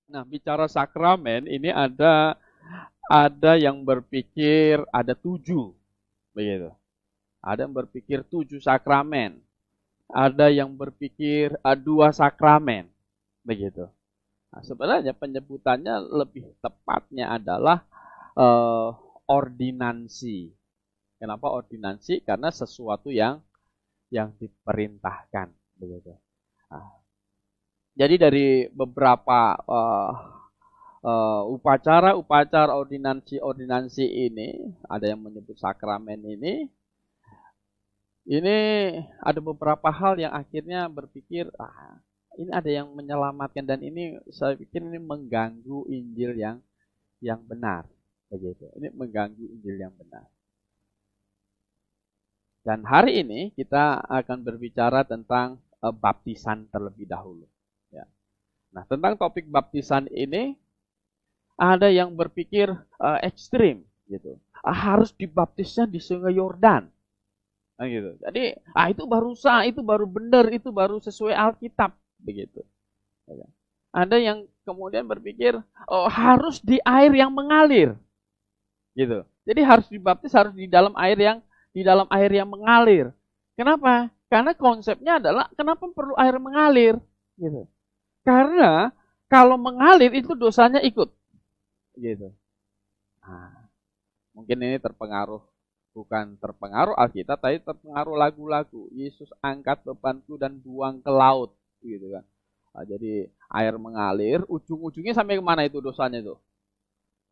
Nah, bicara sakramen ini ada yang berpikir ada 7, begitu. Ada yang berpikir 7 sakramen. Ada yang berpikir 2 sakramen, begitu. Nah, sebenarnya penyebutannya lebih tepatnya adalah eh, ordinansi. Kenapa ordinansi? Karena sesuatu yang diperintahkan, begitu. Nah, jadi dari beberapa upacara-upacara ordinansi-ordinansi ini, ada yang menyebut sakramen ini ada beberapa hal yang akhirnya berpikir, ini ada yang menyelamatkan dan ini saya pikir ini mengganggu Injil yang benar, begitu. Ini mengganggu Injil yang benar. Dan hari ini kita akan berbicara tentang baptisan terlebih dahulu. Ya. Nah, tentang topik baptisan ini ada yang berpikir ekstrim, gitu. Harus dibaptisnya di Sungai Yordan. Nah, gitu. Jadi, itu baru sah, itu baru benar, itu baru sesuai Alkitab, begitu. Ya. Ada yang kemudian berpikir, harus di air yang mengalir, gitu. Jadi harus dibaptis harus di dalam air yang mengalir. Kenapa? Karena konsepnya adalah kenapa perlu air mengalir, gitu. Karena kalau mengalir itu dosanya ikut, gitu. Nah, mungkin ini bukan terpengaruh Alkitab, tapi terpengaruh lagu-lagu. Yesus angkat bebanku dan buang ke laut, gitu kan. Nah, jadi air mengalir, ujung-ujungnya sampai kemana itu dosanya itu?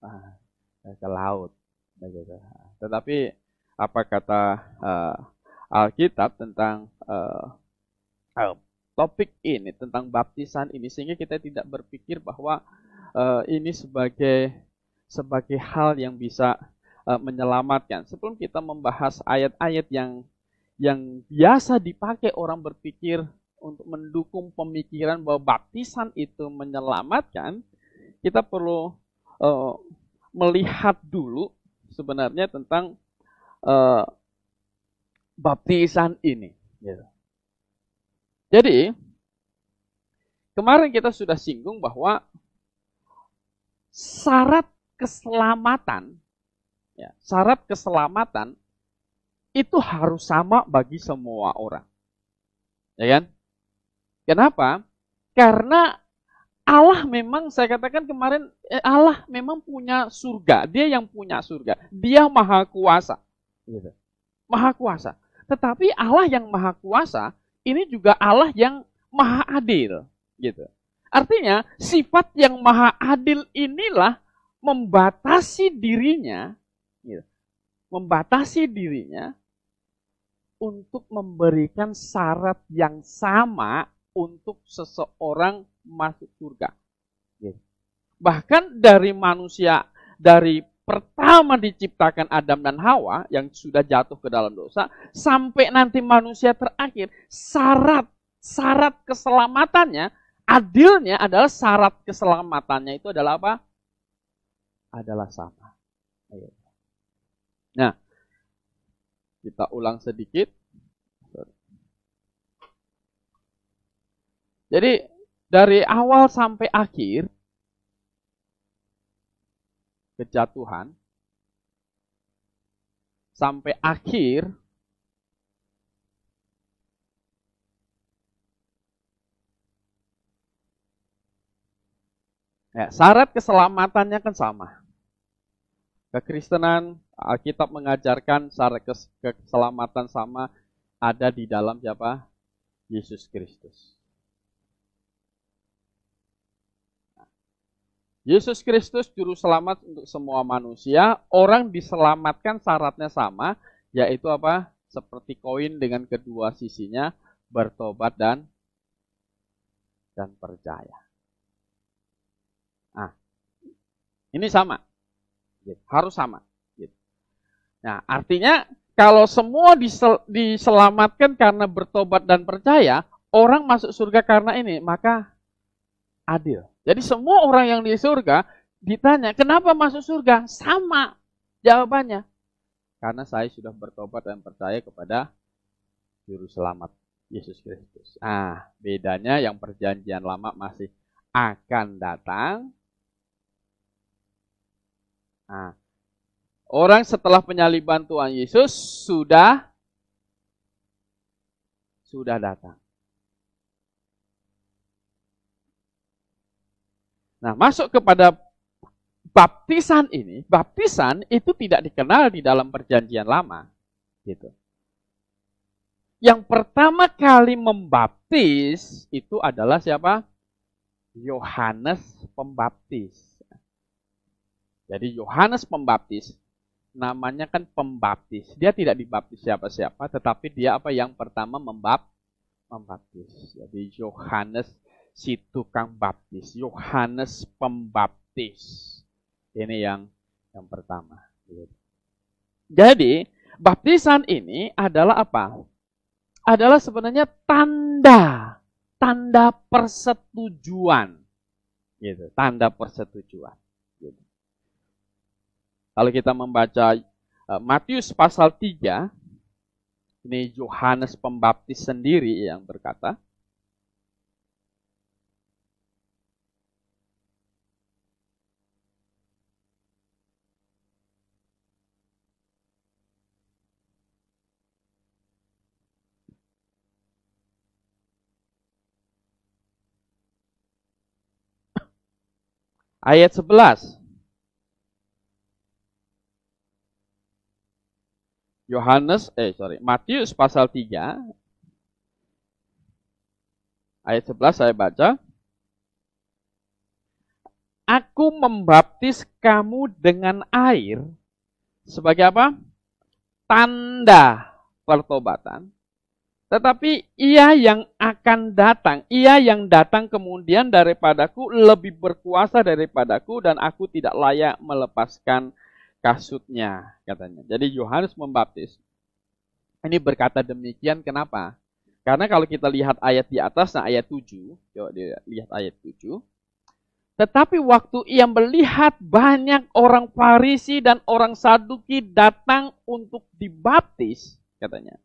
Ah, ke laut. Begitu. Tetapi apa kata Alkitab tentang topik ini, tentang baptisan ini, sehingga kita tidak berpikir bahwa ini sebagai hal yang bisa menyelamatkan. Sebelum kita membahas ayat-ayat yang biasa dipakai orang berpikir untuk mendukung pemikiran bahwa baptisan itu menyelamatkan, kita perlu uh, melihat dulu sebenarnya tentang uh, baptisan ini. Gitu. Jadi kemarin kita sudah singgung bahwa syarat keselamatan, syarat keselamatan itu harus sama bagi semua orang, ya kan? Kenapa? Karena Allah memang, saya katakan kemarin, Allah memang punya surga. Dia yang punya surga. Dia maha kuasa. Gitu. Maha kuasa. Tetapi Allah yang maha kuasa, ini juga Allah yang maha adil. Gitu. Artinya, sifat yang maha adil inilah membatasi dirinya, gitu, membatasi dirinya untuk memberikan syarat yang sama untuk seseorang masuk surga. Bahkan dari manusia, dari pertama diciptakan Adam dan Hawa yang sudah jatuh ke dalam dosa, sampai nanti manusia terakhir, syarat keselamatannya, adilnya adalah syarat keselamatannya itu adalah apa? Adalah sama. Nah, kita ulang sedikit. Jadi dari awal sampai akhir kejatuhan sampai akhir syarat keselamatannya kan sama. Kekristenan, Alkitab mengajarkan syarat keselamatan sama ada di dalam siapa? Yesus Kristus. Yesus Kristus juru selamat untuk semua manusia. Orang diselamatkan syaratnya sama, yaitu apa? Seperti koin dengan kedua sisinya, bertobat dan percaya. Nah, ini sama, harus sama. Nah, artinya kalau semua diselamatkan karena bertobat dan percaya, orang masuk surga karena ini, maka adil. Jadi semua orang yang di surga ditanya, kenapa masuk surga? Sama jawabannya. Karena saya sudah bertobat dan percaya kepada Juru Selamat Yesus Kristus. Bedanya yang perjanjian lama masih akan datang. Nah, orang setelah penyaliban Tuhan Yesus sudah datang. Nah, masuk kepada baptisan ini. Baptisan itu tidak dikenal di dalam perjanjian lama. Gitu. Yang pertama kali membaptis itu adalah siapa? Yohanes Pembaptis. Jadi Yohanes Pembaptis, namanya kan pembaptis. Dia tidak dibaptis siapa-siapa, tetapi dia apa yang pertama membaptis. Jadi Yohanes si tukang baptis, Yohanes Pembaptis. Ini yang pertama. Jadi baptisan ini adalah apa? Adalah sebenarnya tanda persetujuan. Gitu, tanda persetujuan. Gitu. Kalau kita membaca Matius pasal 3, ini Yohanes Pembaptis sendiri yang berkata, ayat 11. Matius pasal 3 ayat 11 saya baca. Aku membaptis kamu dengan air sebagai apa? Tanda pertobatan. Tetapi ia yang akan datang, ia yang datang kemudian daripadaku lebih berkuasa daripadaku dan aku tidak layak melepaskan kasutnya, katanya. Jadi Yohanes Pembaptis ini berkata demikian, kenapa? Karena kalau kita lihat ayat di atas, nah ayat 7, coba lihat ayat 7. Tetapi waktu ia melihat banyak orang Farisi dan orang Saduki datang untuk dibaptis, katanya.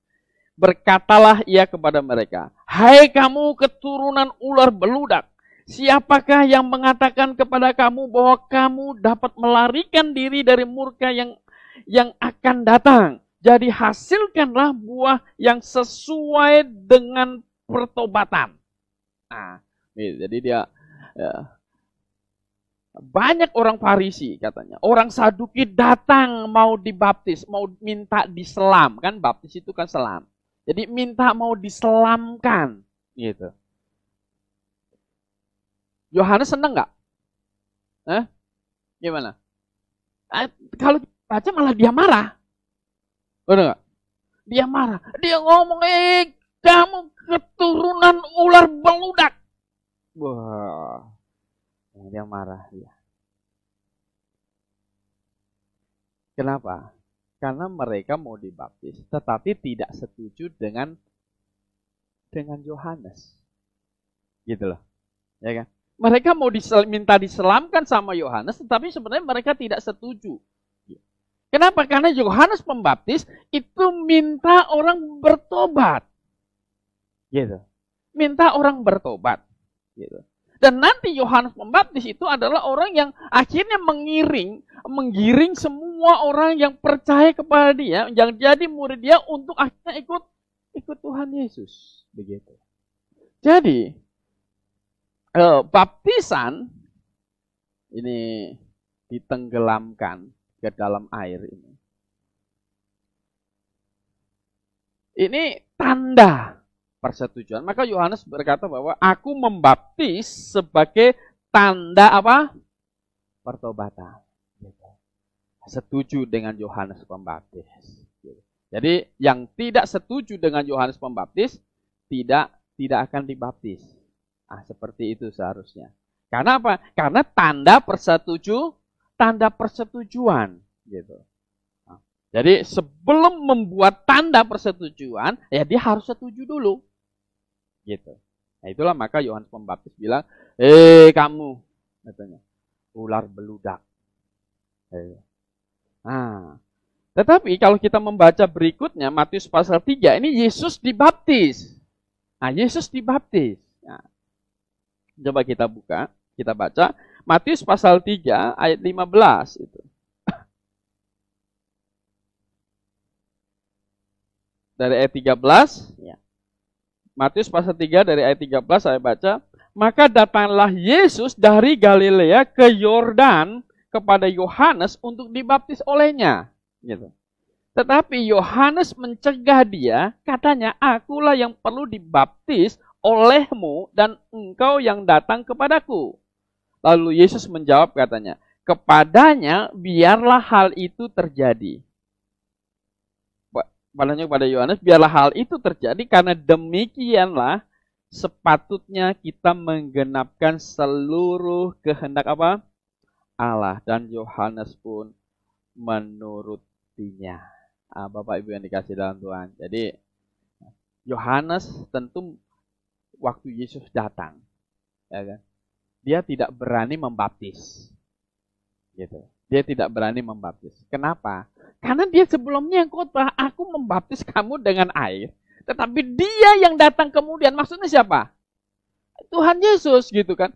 Berkatalah ia kepada mereka, hai kamu keturunan ular beludak, siapakah yang mengatakan kepada kamu bahwa kamu dapat melarikan diri dari murka yang akan datang? Jadi hasilkanlah buah yang sesuai dengan pertobatan. Nah, jadi dia banyak orang Farisi katanya, orang Saduki datang mau dibaptis, mau minta diselam, kan baptis itu kan selam. Jadi minta mau diselamkan, gitu. Yohanes senang nggak? Gimana? Kalau baca malah dia marah. Benar nggak? Dia marah. Dia ngomong, kamu keturunan ular beludak. Wah, dia marah. Ya. Kenapa? Karena mereka mau dibaptis, tetapi tidak setuju dengan Yohanes. Gitu loh. Ya kan? Mereka mau minta diselamkan sama Yohanes, tetapi sebenarnya mereka tidak setuju. Kenapa? Karena Yohanes Pembaptis itu minta orang bertobat. Gitu. Minta orang bertobat. Gitu. Dan nanti Yohanes Pembaptis itu adalah orang yang akhirnya menggiring semua orang yang percaya kepada dia, yang jadi murid dia untuk akhirnya ikut Tuhan Yesus. Begitu. Jadi, baptisan ini ditenggelamkan ke dalam air ini. Ini tanda persetujuan. Maka Yohanes berkata bahwa aku membaptis sebagai tanda apa? Pertobatan. Setuju dengan Yohanes Pembaptis. Jadi yang tidak setuju dengan Yohanes Pembaptis tidak akan dibaptis. Seperti itu seharusnya. Karena apa? Karena tanda persetujuan, gitu. Jadi sebelum membuat tanda persetujuan, ya dia harus setuju dulu, gitu. Nah itulah maka Yohanes Pembaptis bilang, kamu, katanya, ular beludak. Tetapi kalau kita membaca berikutnya, Matius pasal 3, ini Yesus dibaptis. Yesus dibaptis. Coba kita buka Kita baca Matius pasal 3 ayat 15 itu. Dari ayat 13, ya. Matius pasal 3 dari ayat 13 saya baca, maka datanglah Yesus dari Galilea ke Yordan kepada Yohanes untuk dibaptis olehnya, gitu. Tetapi Yohanes mencegah dia, katanya, akulah yang perlu dibaptis olehmu dan engkau yang datang kepadaku. Lalu Yesus menjawab katanya, kepadanya biarlah hal itu terjadi. Padanya kepada Yohanes, biarlah hal itu terjadi karena demikianlah sepatutnya kita menggenapkan seluruh kehendak apa? Allah. Dan Yohanes pun menurutinya. Bapak Ibu yang dikasih dalam Tuhan. Jadi Yohanes tentu waktu Yesus datang, ya kan? Dia tidak berani membaptis. Gitu. Dia tidak berani membaptis. Kenapa? Karena dia sebelumnya yang khotbah, aku membaptis kamu dengan air. Tetapi dia yang datang kemudian, maksudnya siapa? Tuhan Yesus, gitu kan.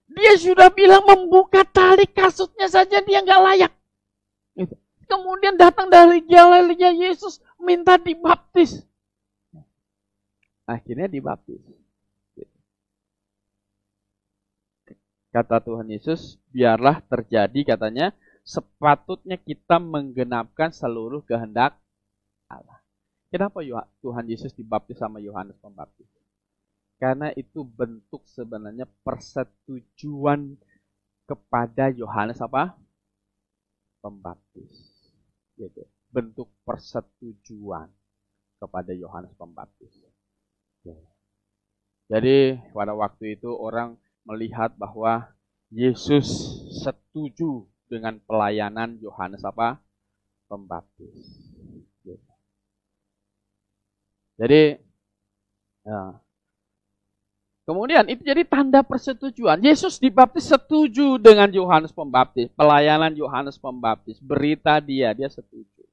Dia sudah bilang membuka tali kasutnya saja dia nggak layak. Gitu. Kemudian datang dari Galilea Yesus minta dibaptis. Akhirnya dibaptis. Kata Tuhan Yesus, biarlah terjadi katanya, sepatutnya kita menggenapkan seluruh kehendak Allah. Kenapa Tuhan Yesus dibaptis sama Yohanes Pembaptis? Karena itu bentuk sebenarnya persetujuan kepada Yohanes apa? Pembaptis. Gitu. Bentuk persetujuan kepada Yohanes Pembaptis. Jadi pada waktu itu orang melihat bahwa Yesus setuju dengan pelayanan Yohanes apa? Pembaptis. Jadi, kemudian itu jadi tanda persetujuan. Yesus dibaptis setuju dengan Yohanes Pembaptis, pelayanan Yohanes Pembaptis, berita dia setuju.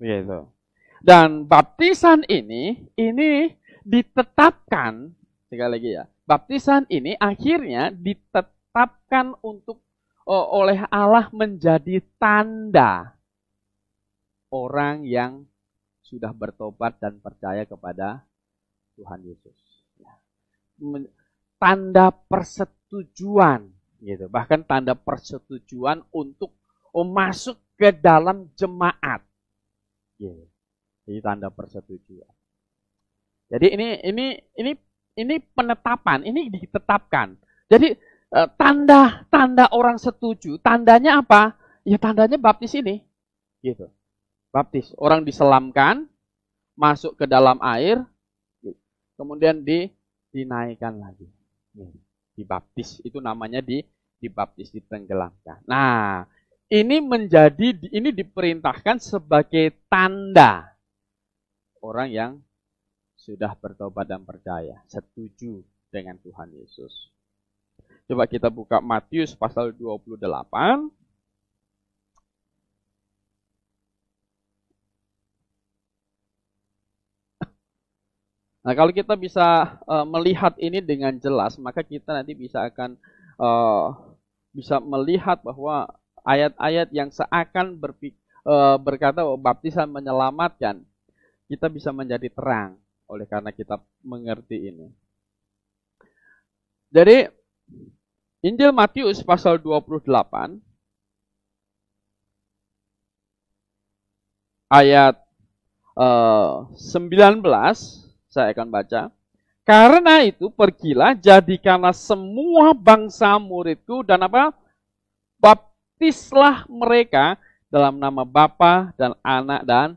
Begitu. Dan baptisan ini ditetapkan, sekali lagi ya, baptisan ini akhirnya ditetapkan oleh Allah menjadi tanda orang yang sudah bertobat dan percaya kepada Tuhan Yesus. Tanda persetujuan, gitu. Bahkan tanda persetujuan untuk masuk ke dalam jemaat. Gitu. Jadi tanda persetujuan. Jadi ini penetapan, ini ditetapkan. Jadi tanda orang setuju, tandanya apa? Ya tandanya baptis ini. Gitu. Baptis, orang diselamkan, masuk ke dalam air, kemudian dinaikkan lagi. Dibaptis, itu namanya dibaptis, ditenggelamkan. Nah, ini diperintahkan sebagai tanda orang yang sudah bertobat dan percaya, setuju dengan Tuhan Yesus. Coba kita buka Matius pasal 28. Nah, kalau kita bisa melihat ini dengan jelas, maka kita nanti bisa melihat bahwa ayat-ayat yang seakan berkata bahwa baptisan menyelamatkan, kita bisa menjadi terang oleh karena kita mengerti ini. Jadi Injil Matius pasal 28 ayat 19 saya akan baca. Karena itu pergilah, jadikanlah semua bangsa muridku dan apa? Baptislah mereka dalam nama Bapa dan Anak dan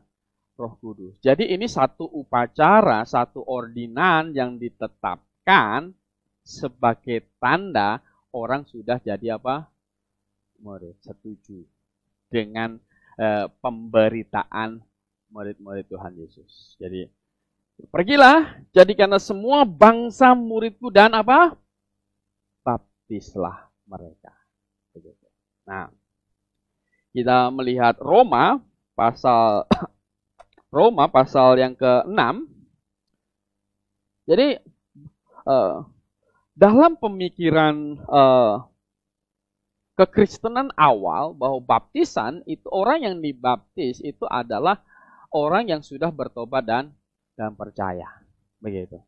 Roh Kudus. Jadi ini satu upacara, satu ordinan yang ditetapkan sebagai tanda orang sudah jadi apa? Murid, setuju dengan pemberitaan murid-murid Tuhan Yesus. Jadi pergilah, jadikanlah semua bangsa muridku dan apa? Baptislah mereka. Nah, kita melihat Roma pasal yang ke-6. Jadi dalam pemikiran kekristenan awal bahwa baptisan itu orang yang dibaptis itu adalah orang yang sudah bertobat dan percaya. Begitu.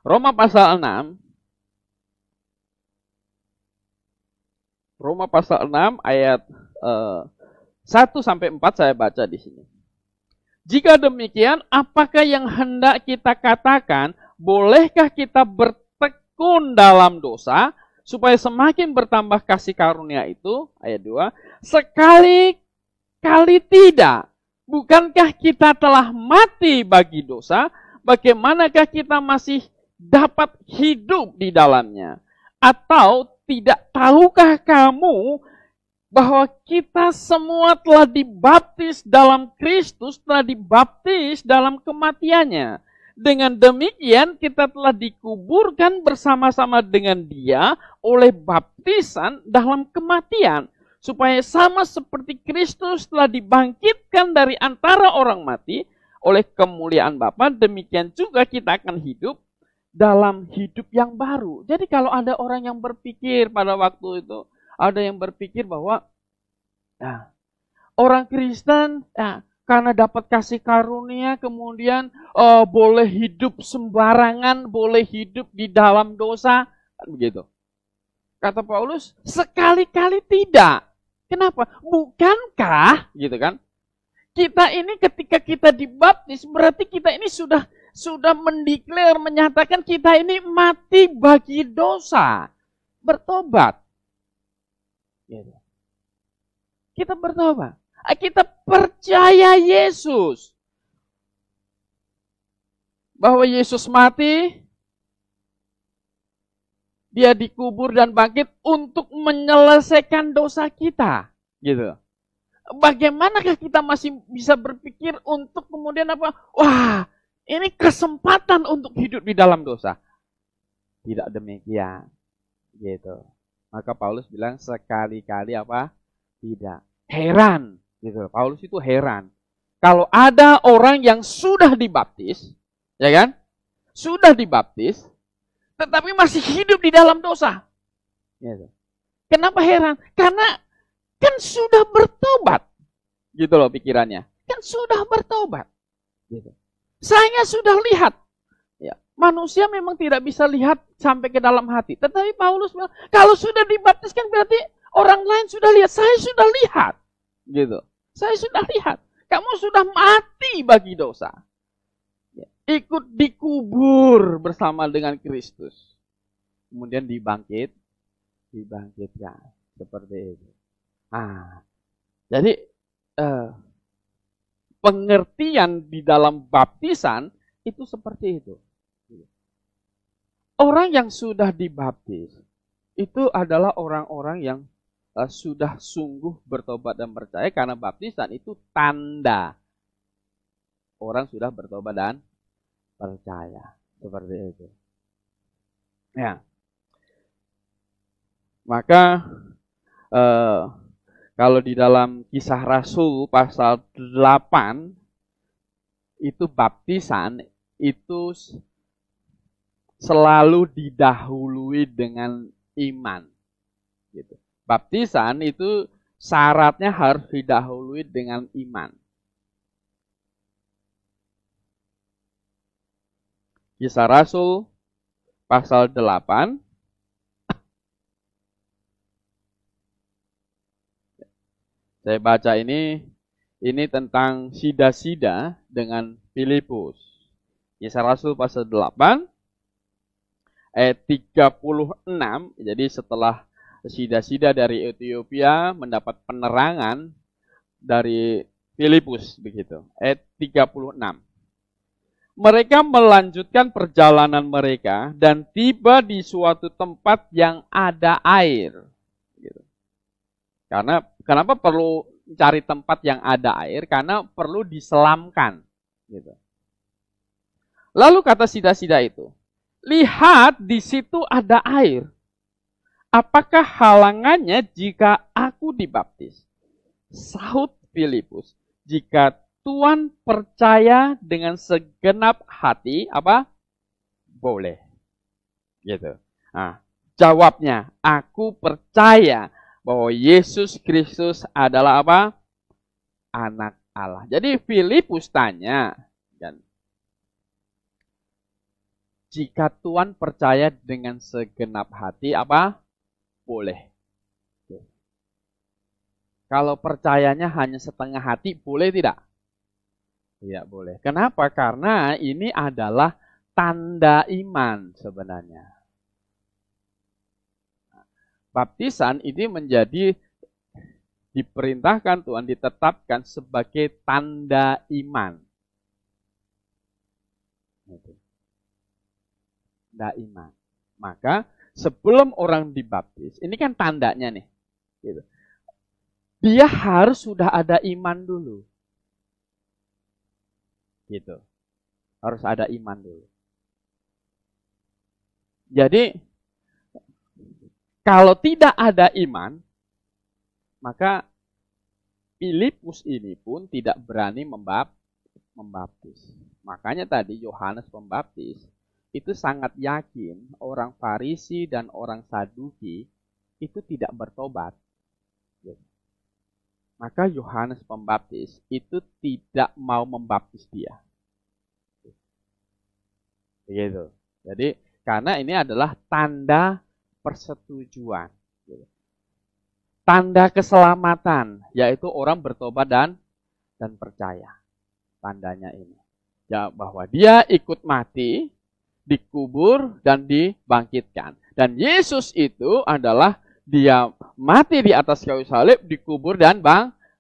Roma pasal 6 ayat 1 sampai 4 saya baca di sini. Jika demikian, apakah yang hendak kita katakan? Bolehkah kita bertekun dalam dosa supaya semakin bertambah kasih karunia itu? Ayat 2. Sekali-kali tidak. Bukankah kita telah mati bagi dosa? Bagaimanakah kita masih dapat hidup di dalamnya? Atau tidak tahukah kamu bahwa kita semua telah dibaptis dalam Kristus, telah dibaptis dalam kematiannya. Dengan demikian kita telah dikuburkan bersama-sama dengan Dia oleh baptisan dalam kematian. Supaya sama seperti Kristus telah dibangkitkan dari antara orang mati oleh kemuliaan Bapa, demikian juga kita akan hidup dalam hidup yang baru. Jadi kalau ada orang yang berpikir pada waktu itu, ada yang berpikir bahwa orang Kristen karena dapat kasih karunia kemudian boleh hidup sembarangan, boleh hidup di dalam dosa, begitu. Kata Paulus, sekali-kali tidak. Kenapa? Bukankah, gitu kan? Kita ini ketika kita dibaptis berarti kita ini sudah mendeklar, menyatakan kita ini mati bagi dosa. Bertobat. Kita bertobat. Kita percaya Yesus. Bahwa Yesus mati, Dia dikubur dan bangkit untuk menyelesaikan dosa kita. Gitu. Bagaimanakah kita masih bisa berpikir untuk kemudian apa? Wah, ini kesempatan untuk hidup di dalam dosa. Tidak demikian. Gitu. Maka Paulus bilang sekali-kali apa? Tidak. Heran. Gitu. Paulus itu heran. Kalau ada orang yang sudah dibaptis, ya kan? Sudah dibaptis, tetapi masih hidup di dalam dosa. Gitu. Kenapa heran? Karena kan sudah bertobat. Gitu loh pikirannya. Kan sudah bertobat. Gitu. Saya sudah lihat. Ya, manusia memang tidak bisa lihat sampai ke dalam hati. Tetapi Paulus bilang, kalau sudah dibaptiskan berarti orang lain sudah lihat. Saya sudah lihat. Gitu. Saya sudah lihat. Kamu sudah mati bagi dosa. Ya, ikut dikubur bersama dengan Kristus. Kemudian dibangkitkan. Seperti itu. Jadi pengertian di dalam baptisan itu seperti itu. Orang yang sudah dibaptis itu adalah orang-orang yang sudah sungguh bertobat dan percaya, karena baptisan itu tanda orang sudah bertobat dan percaya. Seperti itu. Ya. Maka kalau di dalam Kisah Rasul pasal 8 itu baptisan itu selalu didahului dengan iman. Gitu. Baptisan itu syaratnya harus didahului dengan iman. Kisah Rasul pasal 8 saya baca ini tentang sida-sida dengan Filipus. Kisah Rasul pasal 8 ayat 36. Jadi setelah sida-sida dari Ethiopia mendapat penerangan dari Filipus begitu. Ayat 36. Mereka melanjutkan perjalanan mereka dan tiba di suatu tempat yang ada air. Gitu. Karena kenapa perlu cari tempat yang ada air? Karena perlu diselamkan. Gitu. Lalu kata sida-sida itu, lihat di situ ada air. Apakah halangannya jika aku dibaptis? Sahut Filipus, jika Tuhan percaya dengan segenap hati, apa? Boleh. Gitu. Nah, jawabnya, aku percaya bahwa Yesus Kristus adalah apa? Anak Allah. Jadi Filipus tanya, dan jika Tuhan percaya dengan segenap hati, apa? Boleh. Kalau percayanya hanya setengah hati, boleh tidak? Tidak boleh. Kenapa? Karena ini adalah tanda iman sebenarnya. Baptisan ini menjadi diperintahkan Tuhan, ditetapkan sebagai tanda iman. Tanda iman. Maka sebelum orang dibaptis, ini kan tandanya nih. Gitu. Dia harus sudah ada iman dulu. Gitu. Harus ada iman dulu. Jadi, kalau tidak ada iman, maka Filipus ini pun tidak berani membaptis. Makanya tadi Yohanes Pembaptis itu sangat yakin orang Farisi dan orang Saduki itu tidak bertobat. Maka Yohanes Pembaptis itu tidak mau membaptis dia. Begitu. Jadi karena ini adalah tanda persetujuan. Tanda keselamatan, yaitu orang bertobat dan percaya. Tandanya ini. Ya, bahwa dia ikut mati, dikubur, dan dibangkitkan. Dan Yesus itu adalah dia mati di atas kayu salib, dikubur dan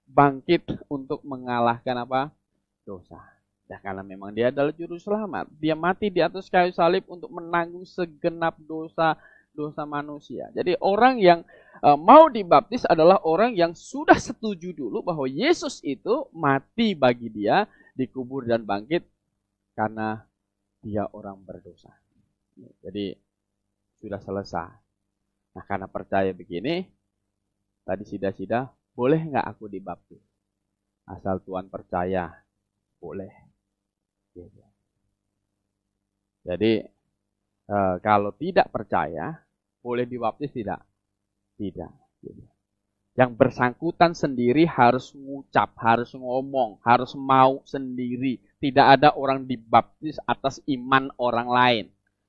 bangkit untuk mengalahkan apa? Dosa. Ya, karena memang dia adalah juru selamat. Dia mati di atas kayu salib untuk menanggung segenap dosa manusia. Jadi orang yang mau dibaptis adalah orang yang sudah setuju dulu bahwa Yesus itu mati bagi dia, dikubur dan bangkit karena dia orang berdosa. Jadi sudah selesai. Nah, karena percaya begini, tadi sida-sida, boleh nggak aku dibaptis? Asal Tuhan percaya, boleh. Jadi, kalau tidak percaya, boleh dibaptis tidak? Tidak. Yang bersangkutan sendiri harus mengucap, harus ngomong, harus mau sendiri. Tidak ada orang dibaptis atas iman orang lain.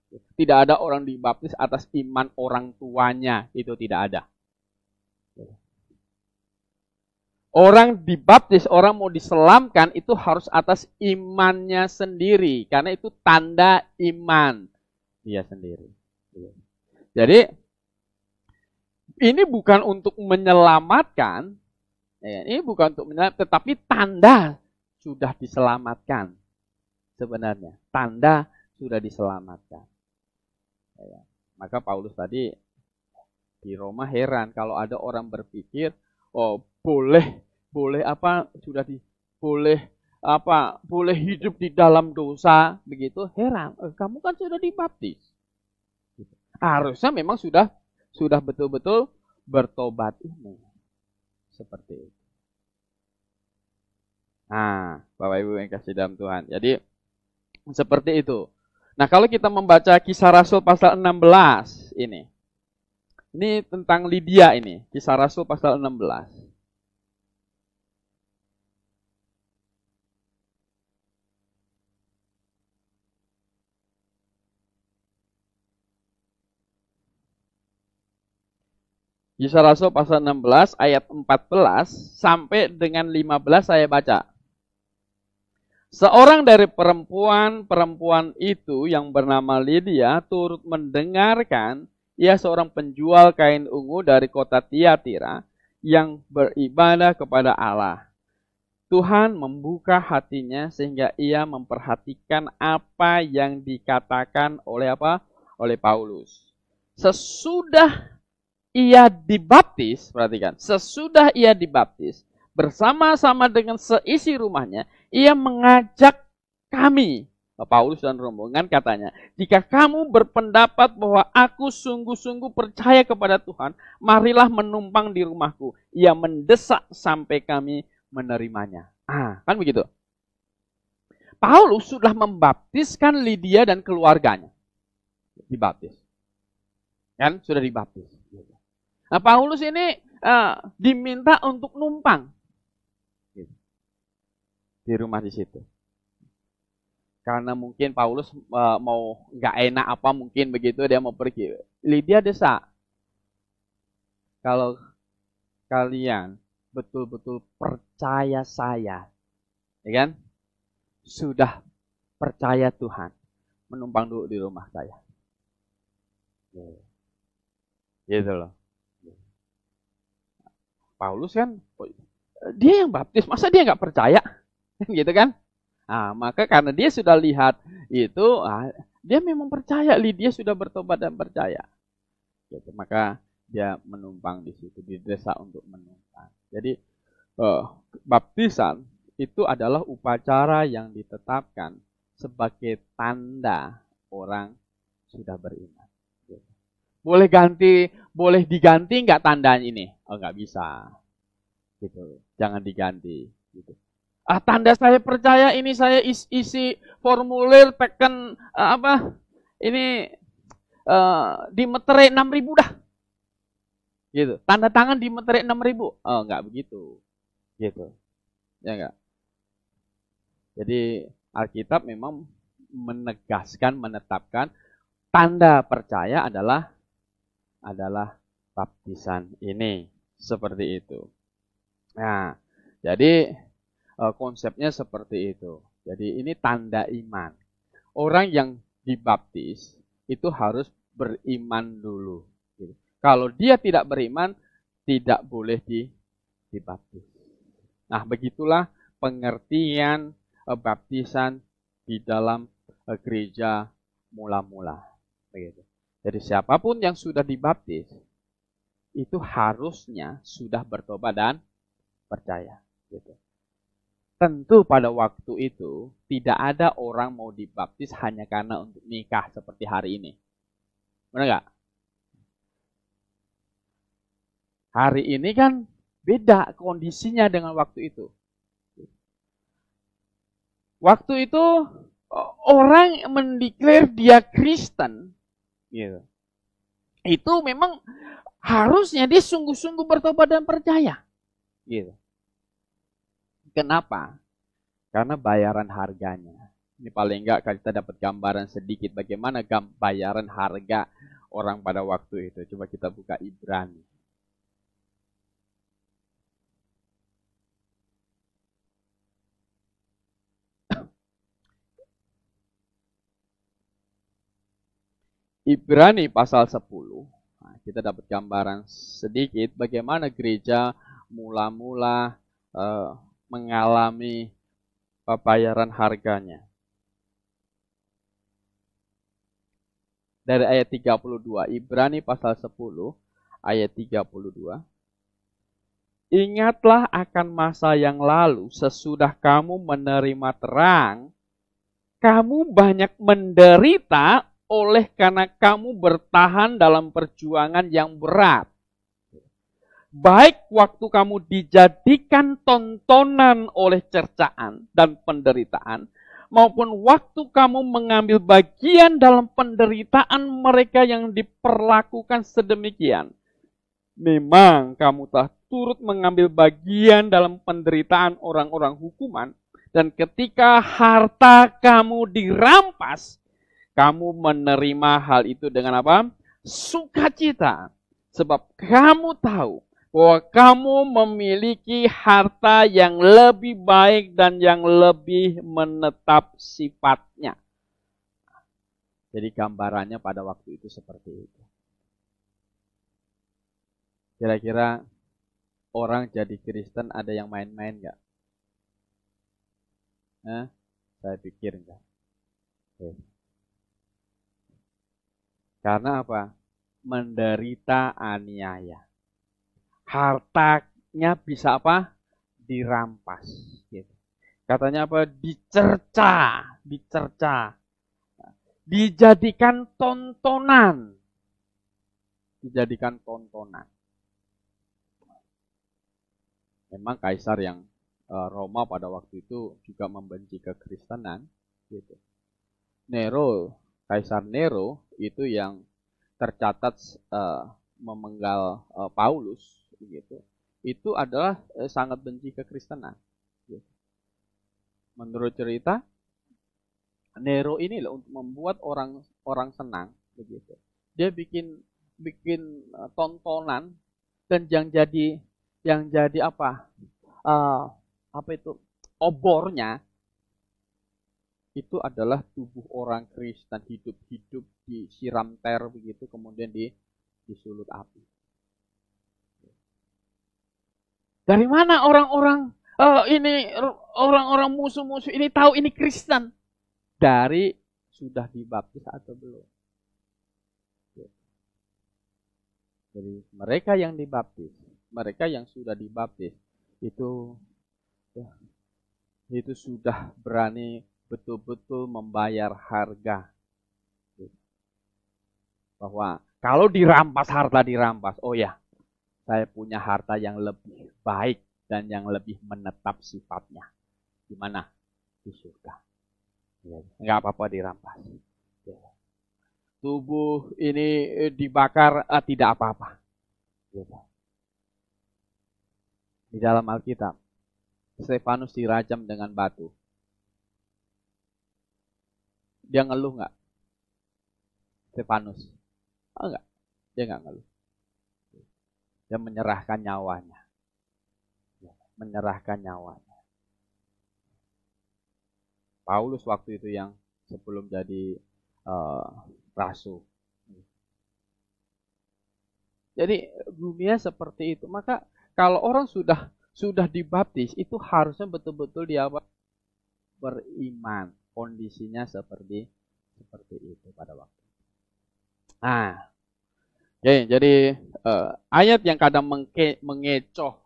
Tidak ada orang dibaptis atas iman orang tuanya. Itu tidak ada. Orang dibaptis, orang mau diselamkan itu harus atas imannya sendiri. Karena itu tanda iman dia sendiri. Jadi ini bukan untuk menyelamatkan. Ini bukan untuk menyelamatkan, tetapi tanda sudah diselamatkan. Sebenarnya tanda sudah diselamatkan. Maka Paulus tadi di Roma heran kalau ada orang berpikir, oh boleh apa sudah boleh hidup di dalam dosa begitu. Heran, kamu kan sudah dibaptis. Harusnya memang sudah betul-betul bertobat ini. Seperti itu. Nah, Bapak Ibu yang kasih dalam Tuhan. Jadi seperti itu. Nah, kalau kita membaca Kisah Rasul pasal 16 ini. Ini tentang Lydia ini, Kisah Rasul pasal 16. Kisah Rasul pasal 16 ayat 14 sampai dengan 15 saya baca. Seorang dari perempuan itu yang bernama Lydia turut mendengarkan, ia seorang penjual kain ungu dari kota Tiatira yang beribadah kepada Allah. Tuhan membuka hatinya sehingga ia memperhatikan apa yang dikatakan oleh Paulus. Sesudah ia dibaptis, perhatikan, sesudah ia dibaptis, bersama-sama dengan seisi rumahnya, ia mengajak kami, Paulus dan rombongan katanya, jika kamu berpendapat bahwa aku sungguh-sungguh percaya kepada Tuhan, marilah menumpang di rumahku. Ia mendesak sampai kami menerimanya. Kan begitu. Paulus sudah membaptiskan Lydia dan keluarganya. Dibaptis. Kan sudah dibaptis. Nah, Paulus ini diminta untuk numpang di rumah di situ. Karena mungkin Paulus mau nggak enak apa mungkin begitu dia mau pergi. Lydia desak. Kalau kalian betul-betul percaya saya, ya kan? Sudah percaya Tuhan, menumpang dulu di rumah saya. Gitu loh. Paulus kan, dia yang baptis, masa dia nggak percaya? Gitu kan? Nah, maka karena dia sudah lihat itu, dia memang percaya, Lydia sudah bertobat dan percaya. Gitu, maka dia menumpang di situ, didesak untuk menumpang. Jadi baptisan itu adalah upacara yang ditetapkan sebagai tanda orang sudah beriman. Gitu. Boleh diganti nggak tandanya ini? Oh, nggak bisa. Gitu, jangan diganti. Gitu. Tanda saya percaya ini saya isi formulir tekan ini di meterai 6.000 dah. Gitu. Tanda tangan di meterai 6.000. Oh, enggak begitu. Gitu. Ya enggak. Jadi Alkitab memang menegaskan, menetapkan tanda percaya adalah baptisan ini. Seperti itu. Nah, jadi konsepnya seperti itu. Jadi ini tanda iman. Orang yang dibaptis itu harus beriman dulu. Gitu. Kalau dia tidak beriman, tidak boleh dibaptis. Nah, begitulah pengertian baptisan di dalam gereja mula-mula. Begitu. Jadi siapapun yang sudah dibaptis, itu harusnya sudah bertobat dan percaya. Gitu. Tentu pada waktu itu tidak ada orang mau dibaptis hanya karena untuk nikah seperti hari ini. Benar nggak? Hari ini kan beda kondisinya dengan waktu itu. Waktu itu orang mendeklar dia Kristen, gitu. Itu memang harusnya dia sungguh-sungguh bertobat dan percaya, gitu. Kenapa? Karena bayaran harganya. Ini paling enggak kita dapat gambaran sedikit bagaimana bayaran harga orang pada waktu itu. Coba kita buka Ibrani. Ibrani pasal 10. Nah, kita dapat gambaran sedikit bagaimana gereja mula-mula mengalami bayaran harganya. Dari ayat 32, Ibrani pasal 10, ayat 32. Ingatlah akan masa yang lalu, sesudah kamu menerima terang, kamu banyak menderita oleh karena kamu bertahan dalam perjuangan yang berat. Baik waktu kamu dijadikan tontonan oleh cercaan dan penderitaan, maupun waktu kamu mengambil bagian dalam penderitaan mereka yang diperlakukan sedemikian. Memang kamu telah turut mengambil bagian dalam penderitaan orang-orang hukuman, dan ketika harta kamu dirampas, kamu menerima hal itu dengan apa? Sukacita. Sebab kamu tahu bahwa kamu memiliki harta yang lebih baik dan yang lebih menetap sifatnya. Jadi gambarannya pada waktu itu seperti itu. Kira-kira orang jadi Kristen ada yang main-main nggak? Saya pikir enggak. Karena apa? Menderita aniaya. Hartanya bisa apa? Dirampas. Gitu. Katanya apa? Dicerca. Dijadikan tontonan. Memang kaisar yang Roma pada waktu itu juga membenci kekristenan. Gitu. Kaisar Nero itu yang tercatat memenggal Paulus, begitu, itu adalah sangat benci kekristenan. Menurut cerita, Nero ini loh untuk membuat orang senang, begitu. Dia bikin tontonan, dan yang jadi apa itu obornya itu adalah tubuh orang Kristen hidup disiram ter begitu, kemudian disulut api. Dari mana orang-orang orang-orang musuh-musuh ini tahu ini Kristen? Dari sudah dibaptis atau belum? Jadi mereka yang dibaptis, mereka yang sudah dibaptis itu sudah berani betul-betul membayar harga. Bahwa kalau harta dirampas, oh ya, saya punya harta yang lebih baik dan yang lebih menetap sifatnya. Di mana? Di surga. Enggak apa-apa dirampas. Tubuh ini dibakar, tidak apa-apa. Di dalam Alkitab, Stefanus dirajam dengan batu. Dia ngeluh nggak? Stefanus? Oh, enggak. Dia nggak ngeluh. Dia menyerahkan nyawanya. Menyerahkan nyawanya. Paulus waktu itu yang sebelum jadi rasul. Jadi dunia seperti itu. Maka kalau orang sudah dibaptis, itu harusnya betul-betul dia beriman. Kondisinya seperti itu pada waktu. Nah, jadi ayat yang kadang mengecoh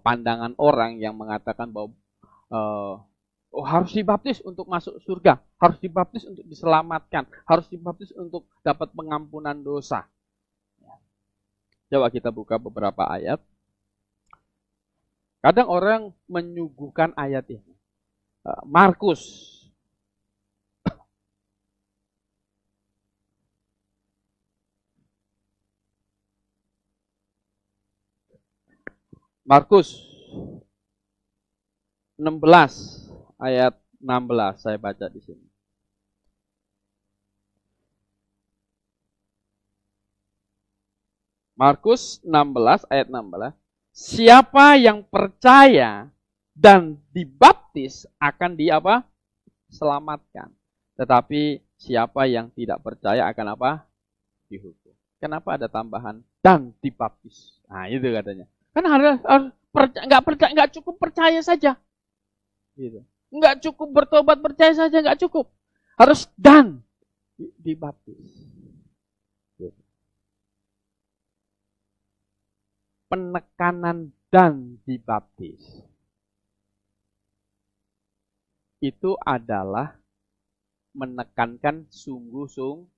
pandangan orang yang mengatakan bahwa harus dibaptis untuk masuk surga, harus dibaptis untuk diselamatkan, harus dibaptis untuk dapat pengampunan dosa. Coba kita buka beberapa ayat. Kadang orang menyuguhkan ayat ini. Markus. Markus 16 ayat 16 saya baca di sini. Markus 16 ayat 16. Siapa yang percaya dan dibaptis akan selamatkan. Tetapi siapa yang tidak percaya akan dihukum. Kenapa ada tambahan dan dibaptis? Nah, itu katanya. Kan harus nggak cukup percaya saja. Gitu. Nggak cukup bertobat percaya saja, nggak cukup. Harus dan dibaptis. Penekanan dan dibaptis itu adalah menekankan sungguh-sungguh.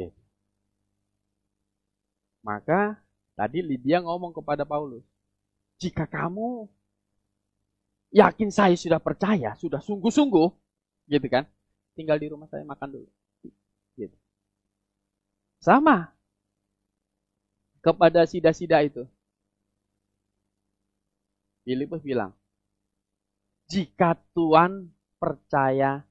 Yes. Maka tadi Lydia ngomong kepada Paulus, jika kamu yakin saya sudah percaya, sudah sungguh-sungguh, gitu kan? Tinggal di rumah saya makan dulu. Gitu. Sama kepada sida-sida itu. Filipus bilang, jika Tuhan percaya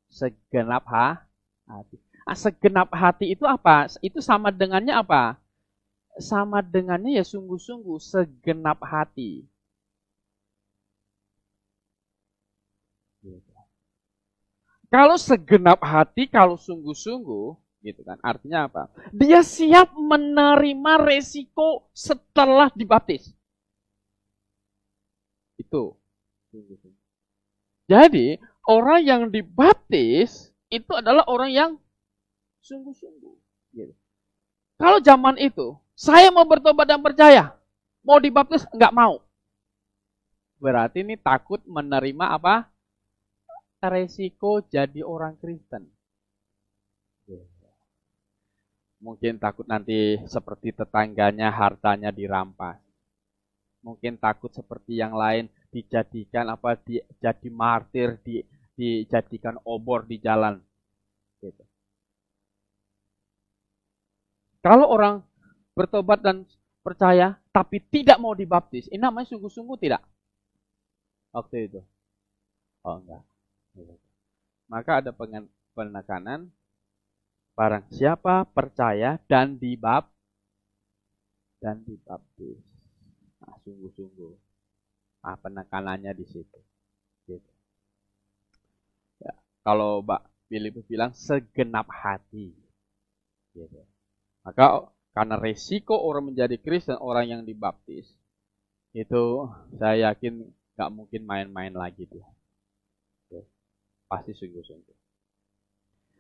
segenap hati. Segenap hati itu apa? Itu sama dengannya apa? Sama dengannya ya sungguh-sungguh, segenap hati. Kalau segenap hati, kalau sungguh-sungguh, gitu kan? Artinya apa? Dia siap menerima resiko setelah dibaptis. Itu. Jadi, orang yang dibaptis itu adalah orang yang sungguh-sungguh. Gitu. Kalau zaman itu, saya mau bertobat dan percaya, mau dibaptis, enggak mau. Berarti ini takut menerima apa? Resiko jadi orang Kristen. Mungkin takut nanti seperti tetangganya hartanya dirampas. Mungkin takut seperti yang lain dijadikan jadi martir, dijadikan obor di jalan. Gitu. Kalau orang bertobat dan percaya, tapi tidak mau dibaptis, ini namanya sungguh-sungguh tidak? Waktu itu. Oh enggak. Maka ada penekanan, barang siapa percaya dan dibaptis. Nah, sungguh-sungguh. Nah, penekanannya di situ. Gitu. Ya. Kalau Mbak Filipus bilang segenap hati. Gitu. Maka karena resiko orang menjadi Kristen, orang yang dibaptis, itu saya yakin gak mungkin main-main lagi dia. Gitu. Pasti sungguh-sungguh.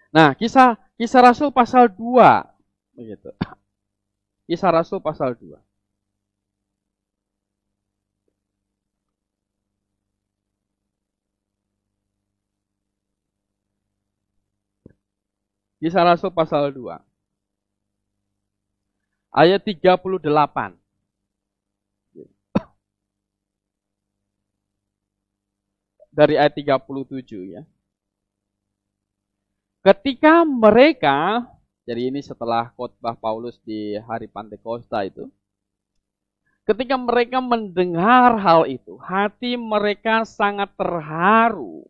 Nah, kisah Rasul pasal 2. Begitu. Kisah Rasul pasal 2. Kisah Rasul pasal 2. Ayat 38. Dari ayat 37 ya. Ketika mereka, jadi ini setelah khotbah Paulus di hari Pantekosta itu, ketika mereka mendengar hal itu, hati mereka sangat terharu.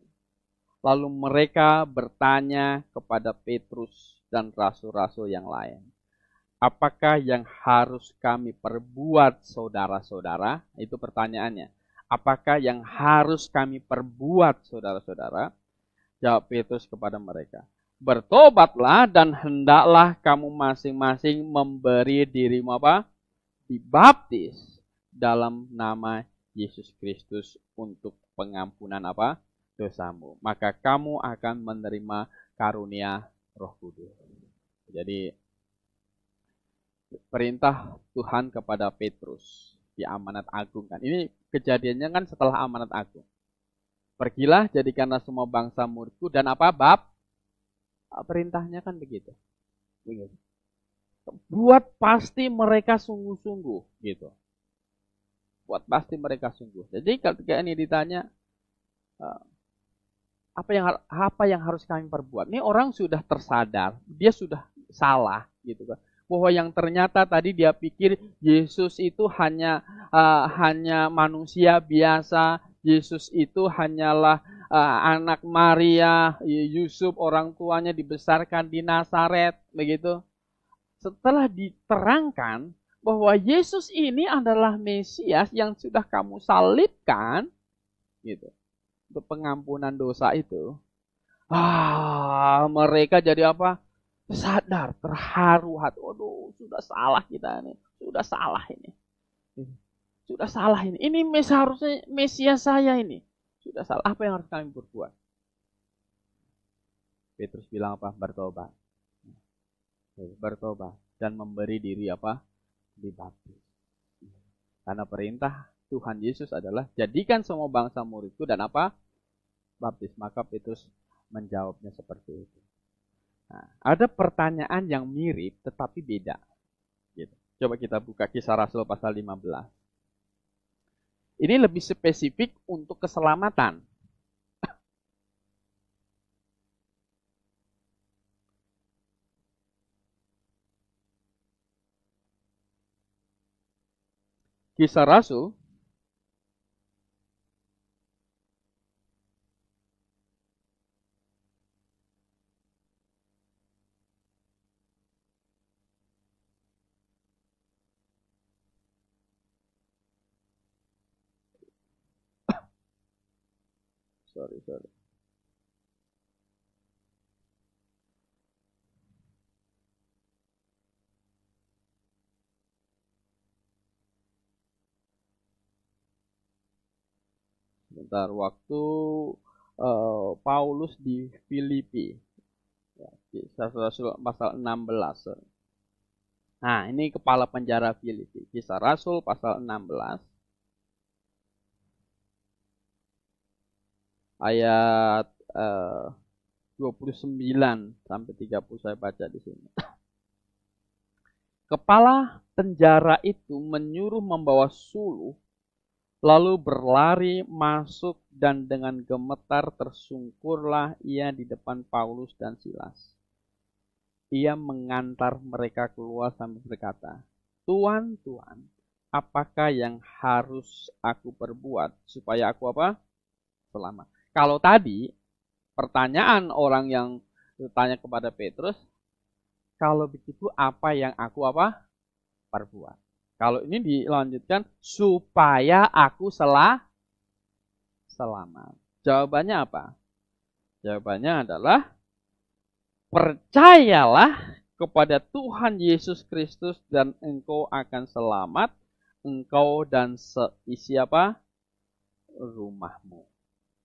Lalu mereka bertanya kepada Petrus dan rasul-rasul yang lain, apakah yang harus kami perbuat, saudara-saudara? Itu pertanyaannya. Apakah yang harus kami perbuat, saudara-saudara? Jawab Petrus kepada mereka, bertobatlah dan hendaklah kamu masing-masing memberi dirimu dibaptis dalam nama Yesus Kristus untuk pengampunan dosamu. Maka kamu akan menerima karunia Roh Kudus. Jadi perintah Tuhan kepada Petrus di amanat agung kan. Ini kejadiannya kan setelah amanat agung. Pergilah jadikanlah semua bangsa muridku dan perintahnya kan begitu. Buat pasti mereka sungguh-sungguh gitu. Buat pasti mereka sungguh. Jadi ketika ini ditanya apa yang harus kami perbuat? Ini orang sudah tersadar, dia sudah salah gitu kan. Bahwa yang ternyata tadi dia pikir Yesus itu hanya manusia biasa, Yesus itu hanyalah anak Maria, Yusuf orang tuanya dibesarkan di Nazaret, begitu. Setelah diterangkan bahwa Yesus ini adalah Mesias yang sudah kamu salibkan, gitu, untuk pengampunan dosa itu, mereka jadi apa? Sadar, terharu hati. Waduh, sudah salah kita ini, sudah salah ini. Sudah salah ini. Ini seharusnya Mesias saya ini. Sudah salah. Apa yang harus kami berbuat? Petrus bilang apa? Bertobat. Bertobat dan memberi diri dibaptis. Karena perintah Tuhan Yesus adalah jadikan semua bangsa muridku dan baptis. Maka Petrus menjawabnya seperti itu. Nah, ada pertanyaan yang mirip tetapi beda. Gitu. Coba kita buka Kisah Rasul pasal 15. Ini lebih spesifik untuk keselamatan. Kisah Rasul sorry. Sebentar, waktu Paulus di Filipi. Ya, Kisah Rasul pasal 16. Nah, ini kepala penjara Filipi. Kisah Rasul pasal 16. Ayat 29 sampai 30 saya baca di sini. Kepala penjara itu menyuruh membawa suluh, Lalu berlari masuk dan dengan gemetar tersungkurlah ia di depan Paulus dan Silas. Ia mengantar mereka keluar sambil berkata, Tuan, Tuan, apakah yang harus aku perbuat supaya aku apa? Selamat. Kalau tadi pertanyaan orang yang bertanya kepada Petrus, kalau begitu apa yang aku apa? Perbuat. Kalau ini dilanjutkan supaya aku selamat. Jawabannya apa? Jawabannya adalah percayalah kepada Tuhan Yesus Kristus dan engkau akan selamat, engkau dan seisi apa? Rumahmu.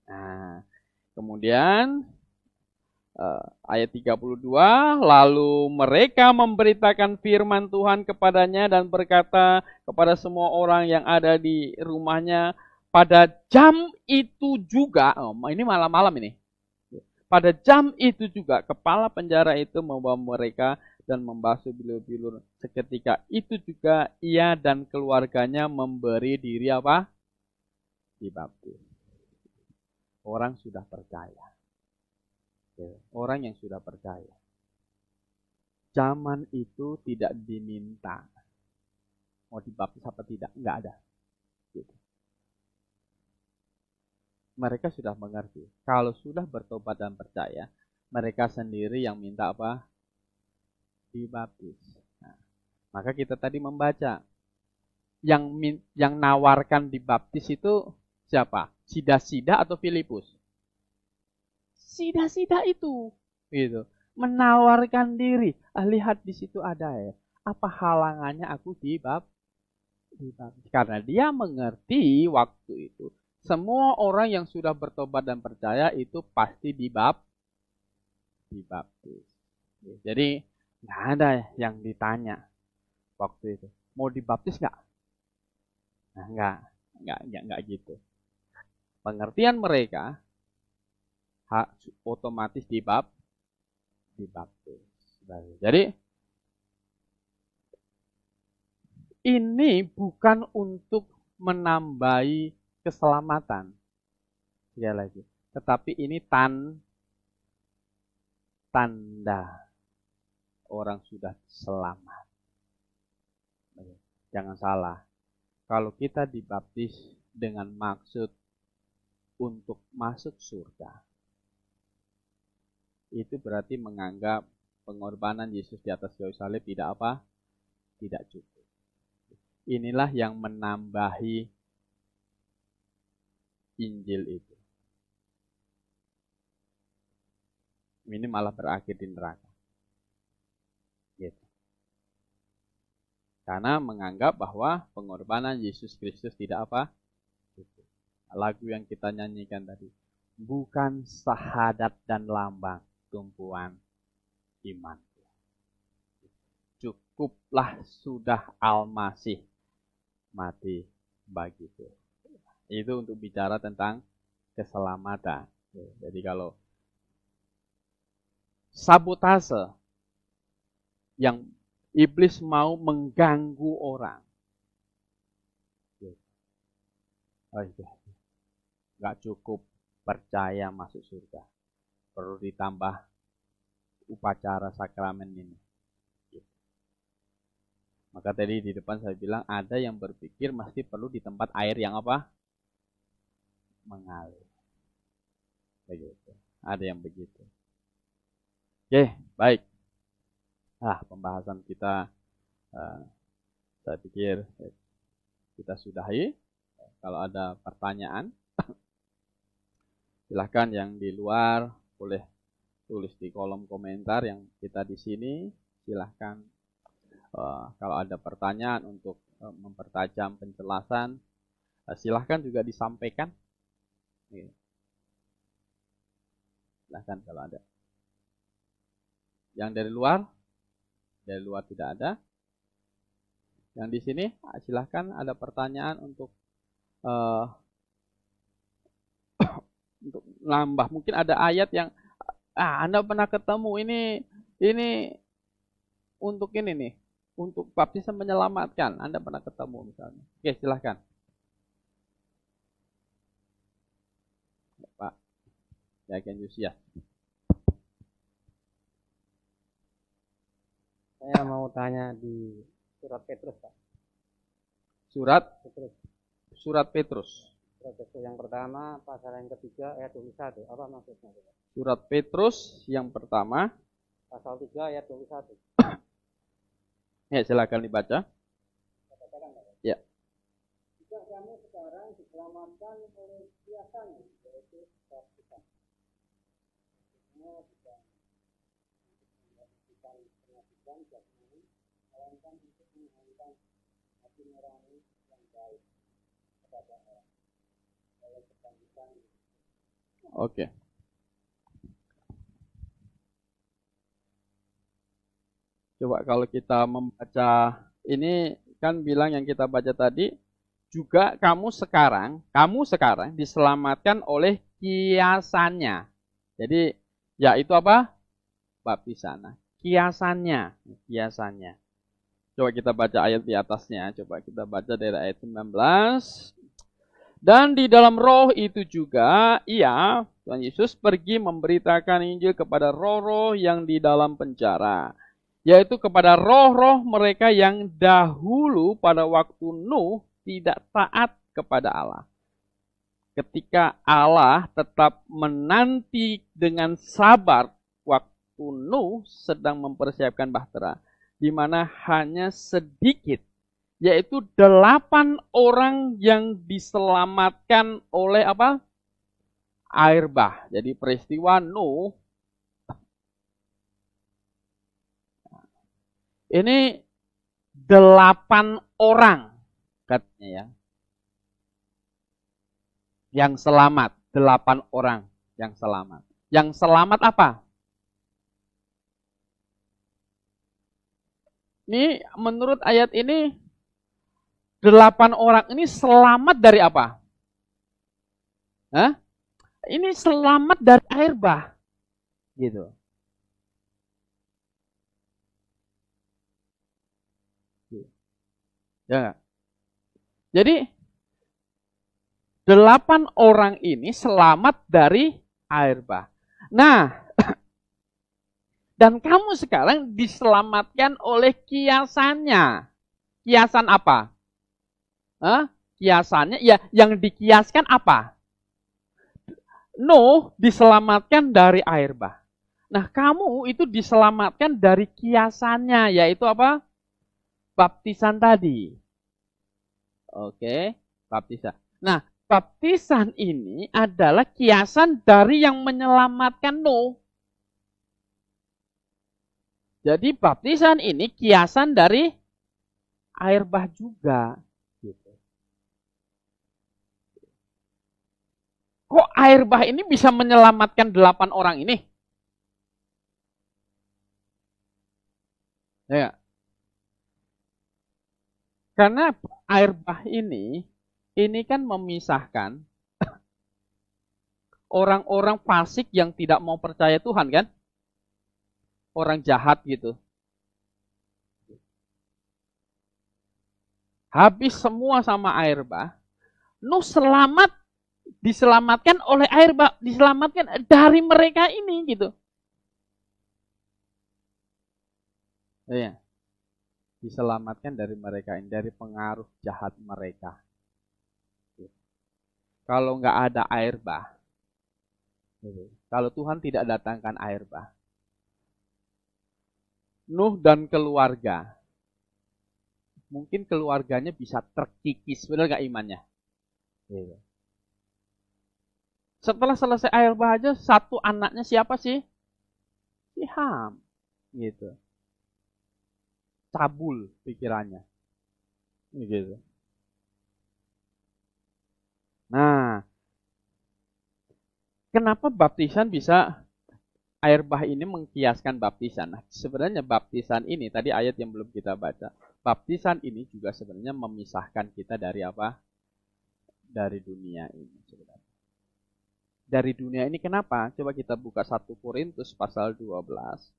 Nah, kemudian ayat 32, lalu mereka memberitakan firman Tuhan kepadanya dan berkata kepada semua orang yang ada di rumahnya, pada jam itu juga, ini malam-malam ini, pada jam itu juga kepala penjara itu membawa mereka dan membasuh bilur-bilur. Seketika itu juga ia dan keluarganya memberi diri apa? Dibaptis. Orang sudah percaya. Orang yang sudah percaya. Zaman itu tidak diminta. Mau dibaptis apa tidak? Enggak ada. Gitu. Mereka sudah mengerti. Kalau sudah bertobat dan percaya, mereka sendiri yang minta apa? Dibaptis. Nah, maka kita tadi membaca. Yang nawarkan dibaptis itu siapa? Sida-sida atau Filipus? Sida-sida itu, gitu, menawarkan diri. Lihat di situ ada air. Apa halangannya aku dibaptis? Karena dia mengerti waktu itu semua orang yang sudah bertobat dan percaya itu pasti dibaptis. Jadi nggak ada yang ditanya waktu itu, mau dibaptis nggak? Nah, nggak gitu. Pengertian mereka otomatis dibaptis. Jadi ini bukan untuk menambahi keselamatan, sekali lagi, tetapi ini tanda orang sudah selamat. Jangan salah, kalau kita dibaptis dengan maksud untuk masuk surga, itu berarti menganggap pengorbanan Yesus di atas kayu salib tidak apa? Tidak cukup. Inilah yang menambahi Injil itu. Ini malah berakhir di neraka. Gitu. Karena menganggap bahwa pengorbanan Yesus Kristus tidak apa? Cukup. Lagu yang kita nyanyikan tadi, bukan syahadat dan lambang tumpuan iman. Cukuplah sudah Al-Masih mati bagiku. Itu untuk bicara tentang keselamatan. Jadi kalau sabotase yang iblis mau mengganggu orang, nggak cukup percaya masuk surga, perlu ditambah upacara sakramen ini. Maka tadi di depan saya bilang ada yang berpikir masih perlu di tempat air yang apa? Mengalir. Begitu. Ada yang begitu. Oke, baik. Pembahasan kita saya pikir kita sudahi. Kalau ada pertanyaan, silahkan yang di luar boleh tulis di kolom komentar, yang kita di sini silahkan. Kalau ada pertanyaan untuk mempertajam penjelasan, silahkan juga disampaikan. Silahkan kalau ada. Yang dari luar tidak ada. Yang di sini silahkan ada pertanyaan untuk untuk nambah. Mungkin ada ayat yang Anda pernah ketemu ini untuk ini nih. Untuk baptisan menyelamatkan, Anda pernah ketemu misalnya. Oke, silahkan. Ya, can you see ya? Saya mau tanya di surat Petrus, Pak. Surat Petrus. Surat Petrus. Surat Petrus yang pertama, pasal yang ketiga, ayat 21. Apa maksudnya? Surat Petrus yang pertama. Pasal 3, ayat 21. Ya, silakan dibaca. Ya. Jika kamu sekarang diselamatkan oleh kiasannya, yaitu baptisan. Semua bukan penyakitan jasmani, melainkan untuk menghadirkan hati nurani yang baik kepada Allah. Oleh kebangkitan. Oke. Coba kalau kita membaca ini kan bilang yang kita baca tadi juga kamu sekarang diselamatkan oleh kiasannya. Jadi ya itu apa? Baptisan. Kiasannya. Coba kita baca ayat di atasnya. Coba kita baca dari ayat 19. Dan di dalam roh itu juga ia, Tuhan Yesus pergi memberitakan Injil kepada roh-roh yang di dalam penjara, yaitu kepada roh-roh mereka yang dahulu pada waktu Nuh tidak taat kepada Allah. Ketika Allah tetap menanti dengan sabar waktu Nuh sedang mempersiapkan bahtera, di mana hanya sedikit, yaitu 8 orang yang diselamatkan oleh apa? Air bah. Jadi peristiwa Nuh ini 8 orang katanya ya. Yang selamat, 8 orang yang selamat. Yang selamat apa? Ini menurut ayat ini 8 orang ini selamat dari apa? Hah? Ini selamat dari air bah. Gitu. Ya. Jadi 8 orang ini selamat dari air bah. Nah, dan kamu sekarang diselamatkan oleh kiasannya. Kiasan apa? Kiasannya, ya yang dikiaskan apa? Nuh diselamatkan dari air bah. Nah, kamu itu diselamatkan dari kiasannya, yaitu apa? Baptisan tadi. Oke, baptisan. Nah, baptisan ini adalah kiasan dari yang menyelamatkan Nuh. Jadi baptisan ini kiasan dari air bah juga. Kok air bah ini bisa menyelamatkan 8 orang ini? Ya. Karena air bah ini kan memisahkan orang-orang fasik yang tidak mau percaya Tuhan kan? Orang jahat gitu. Habis semua sama air bah. Nuh diselamatkan oleh air bah, diselamatkan dari mereka ini gitu. Ya. Diselamatkan dari mereka ini, dari pengaruh jahat mereka. Kalau nggak ada air bah, kalau Tuhan tidak datangkan air bah, Nuh dan keluarga, mungkin keluarganya bisa terkikis, benar nggak imannya? Setelah selesai air bah aja, satu anaknya siapa sih? Si Ham, gitu. Cabul pikirannya, gitu. Nah, kenapa baptisan bisa air bah ini mengkiaskan baptisan? Nah, sebenarnya baptisan ini tadi ayat yang belum kita baca. Baptisan ini juga sebenarnya memisahkan kita dari apa? Dari dunia ini sebenarnya. Dari dunia ini kenapa? Coba kita buka 1 Korintus pasal 12.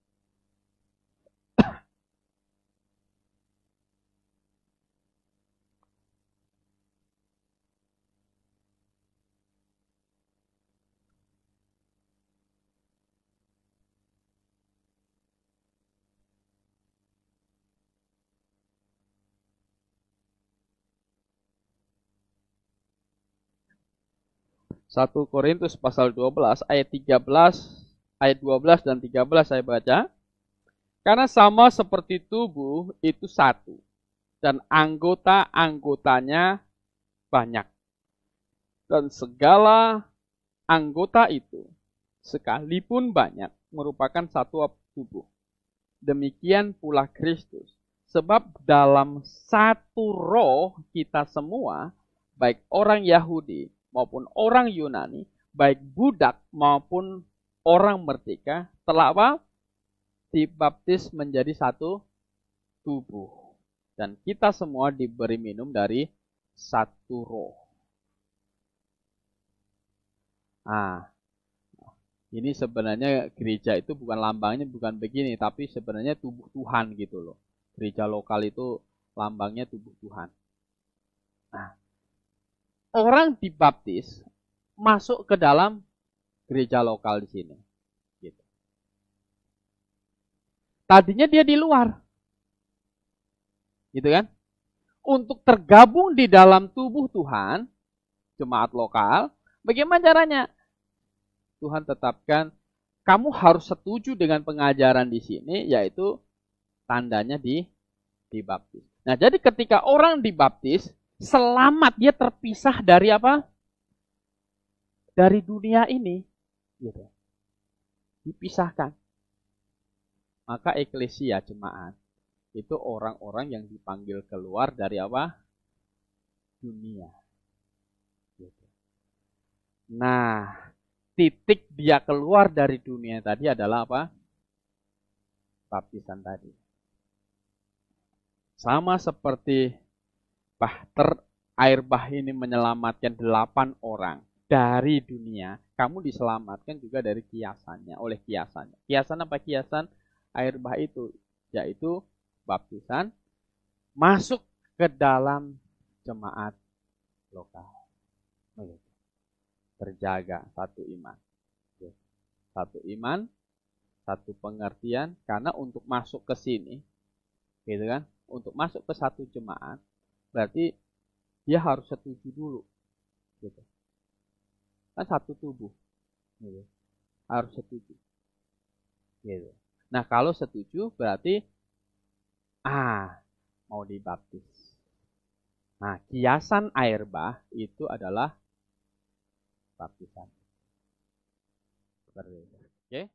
1 Korintus pasal 12 ayat 13, ayat 12 dan 13 saya baca. Karena sama seperti tubuh itu satu, dan anggota-anggotanya banyak. Dan segala anggota itu, sekalipun banyak, merupakan satu tubuh. Demikian pula Kristus. Sebab dalam satu roh kita semua, baik orang Yahudi maupun orang Yunani, baik budak maupun orang merdeka, telah apa? Dibaptis menjadi satu tubuh. Dan kita semua diberi minum dari satu roh. Nah, ini sebenarnya gereja itu bukan lambangnya bukan begini, tapi sebenarnya tubuh Tuhan gitu loh. Gereja lokal itu lambangnya tubuh Tuhan. Nah, orang dibaptis masuk ke dalam gereja lokal di sini. Gitu. Tadinya dia di luar. Gitu kan? Untuk tergabung di dalam tubuh Tuhan, jemaat lokal, bagaimana caranya? Tuhan tetapkan, kamu harus setuju dengan pengajaran di sini, yaitu tandanya dibaptis. Nah, jadi ketika orang dibaptis, selamat, dia terpisah dari apa? Dari dunia ini. Gitu. Dipisahkan. Maka eklesia, jemaat, itu orang-orang yang dipanggil keluar dari apa? Dunia. Gitu. Nah, titik dia keluar dari dunia tadi adalah apa? Baptisan tadi. Sama seperti air bah ini menyelamatkan 8 orang dari dunia, kamu diselamatkan juga dari kiasannya, oleh kiasannya. Kiasan apa kiasan? Air bah itu, yaitu baptisan, masuk ke dalam jemaat lokal. Terjaga satu iman. Satu iman, satu pengertian, karena untuk masuk ke sini, gitu kan? Untuk masuk ke satu jemaat, berarti dia harus setuju dulu. Gitu. Kan satu tubuh. Gitu. Harus setuju. Gitu. Nah, kalau setuju berarti mau dibaptis. Nah, kiasan air bah itu adalah baptisan. Oke?